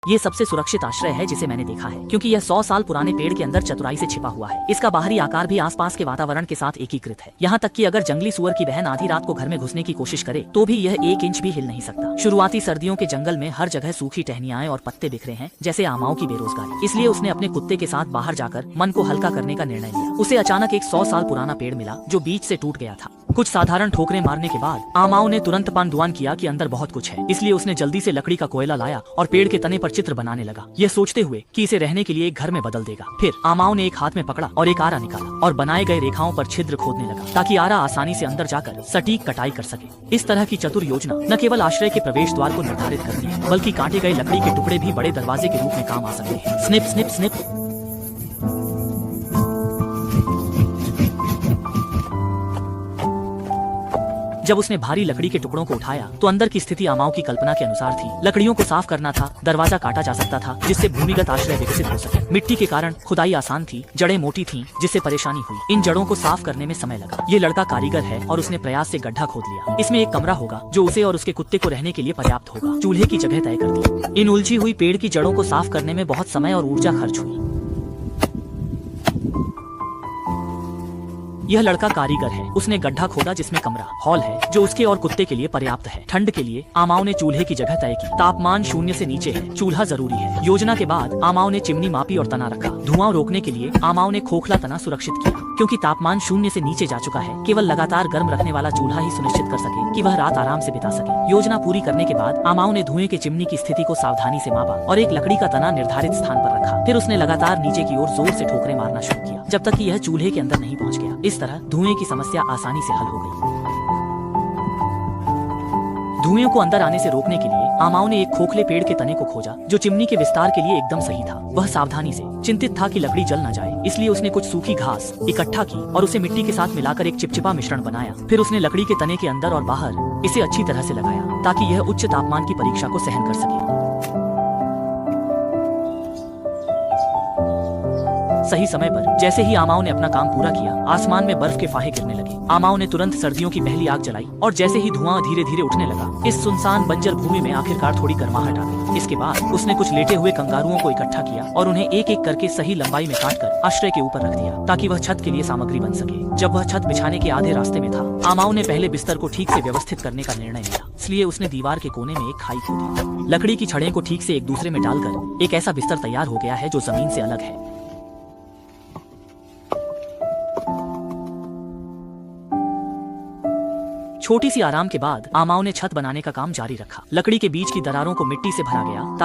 ये सबसे सुरक्षित आश्रय है जिसे मैंने देखा है, क्योंकि यह 100 साल पुराने पेड़ के अंदर चतुराई से छिपा हुआ है। इसका बाहरी आकार भी आसपास के वातावरण के साथ एकीकृत है। यहाँ तक कि अगर जंगली सुअर की बहन आधी रात को घर में घुसने की कोशिश करे तो भी यह 1 इंच भी हिल नहीं सकता। शुरुआती सर्दियों के जंगल में हर जगह सूखी टहनियाएं और पत्ते बिखरे हैं, जैसे आमाओं की बेरोजगारी। इसलिए उसने अपने कुत्ते के साथ बाहर जाकर मन को हल्का करने का निर्णय लिया। उसे अचानक एक 100 साल पुराना पेड़ मिला जो बीच से टूट गया था। कुछ साधारण ठोकरें मारने के बाद आमाओं ने तुरंत पानदुआन किया कि अंदर बहुत कुछ है। इसलिए उसने जल्दी से लकड़ी का कोयला लाया और पेड़ के तने पर चित्र बनाने लगा, यह सोचते हुए कि इसे रहने के लिए एक घर में बदल देगा। फिर आमाओं ने एक हाथ में पकड़ा और एक आरा निकाला और बनाए गए रेखाओं पर छिद्र खोदने लगा, ताकि आरा आसानी से अंदर जाकर सटीक कटाई कर सके। इस तरह की चतुर योजना न केवल आश्रय के प्रवेश द्वार को निर्धारित करती है, बल्कि काटे गए लकड़ी के टुकड़े भी बड़े दरवाजे के रूप में काम आ सकते हैं। Snip snip snip. जब उसने भारी लकड़ी के टुकड़ों को उठाया तो अंदर की स्थिति आमाओं की कल्पना के अनुसार थी। लकड़ियों को साफ करना था, दरवाजा काटा जा सकता था जिससे भूमिगत आश्रय विकसित हो सके। मिट्टी के कारण खुदाई आसान थी, जड़ें मोटी थीं, जिससे परेशानी हुई। इन जड़ों को साफ करने में समय लगा। ये लड़का कारीगर है और उसने प्रयास से गड्ढा खोद लिया। इसमें एक कमरा होगा जो उसे और उसके कुत्ते को रहने के लिए पर्याप्त होगा। चूल्हे की जगह तय कर दी। इन उलझी हुई पेड़ की जड़ों को साफ करने में बहुत समय और ऊर्जा खर्च हुई। यह लड़का कारीगर है। उसने गड्ढा खोदा जिसमें कमरा हॉल है जो उसके और कुत्ते के लिए पर्याप्त है। ठंड के लिए आमाओं ने चूल्हे की जगह तय की। तापमान 0 से नीचे है, चूल्हा जरूरी है। योजना के बाद आमाओं ने चिमनी मापी और तना रखा। धुआं रोकने के लिए आमाओं ने खोखला तना सुरक्षित किया, क्योंकि तापमान 0 से नीचे जा चुका है। केवल लगातार गर्म रखने वाला चूल्हा ही सुनिश्चित कर सके कि वह रात आराम से बिता सके। योजना पूरी करने के बाद आमाओं ने धुएं के चिमनी की स्थिति को सावधानी से मापा और एक लकड़ी का तना निर्धारित स्थान पर रखा। फिर उसने लगातार नीचे की ओर जोर से ठोकरें मारना शुरू किया, जब तक कि यह चूल्हे के अंदर नहीं पहुंच गया। इस तरह धुएं की समस्या आसानी से हल हो गई। धुएं को अंदर आने से रोकने के लिए आमाओं ने एक खोखले पेड़ के तने को खोजा जो चिमनी के विस्तार के लिए एकदम सही था। वह सावधानी से चिंतित था कि लकड़ी जल न जाए, इसलिए उसने कुछ सूखी घास इकट्ठा की और उसे मिट्टी के साथ मिलाकर एक चिपचिपा मिश्रण बनाया। फिर उसने लकड़ी के तने के अंदर और बाहर इसे अच्छी तरह से लगाया, ताकि यह उच्च तापमान की परीक्षा को सहन कर सके। सही समय पर जैसे ही आमाओं ने अपना काम पूरा किया, आसमान में बर्फ के फाहे गिरने लगे। आमाओं ने तुरंत सर्दियों की पहली आग जलाई और जैसे ही धुआं धीरे धीरे उठने लगा, इस सुनसान बंजर भूमि में आखिरकार थोड़ी गर्माहट आ गई। इसके बाद उसने कुछ लेटे हुए कंगारुओं को इकट्ठा किया और उन्हें एक एक करके सही लंबाई में काटकर आश्रय के ऊपर रख दिया, ताकि वह छत के लिए सामग्री बन सके। जब वह छत बिछाने के आधे रास्ते में था, आमाओं ने पहले बिस्तर को ठीक से व्यवस्थित करने का निर्णय लिया। इसलिए उसने दीवार के कोने में एक खाई खोदी। लकड़ी की छड़ें को ठीक से एक दूसरे में डालकर एक ऐसा बिस्तर तैयार हो गया है जो जमीन से अलग है। छोटी सी आराम के बाद आमाओं ने छत बनाने का काम जारी रखा। लकड़ी के बीच की दरारों को मिट्टी से भरा गया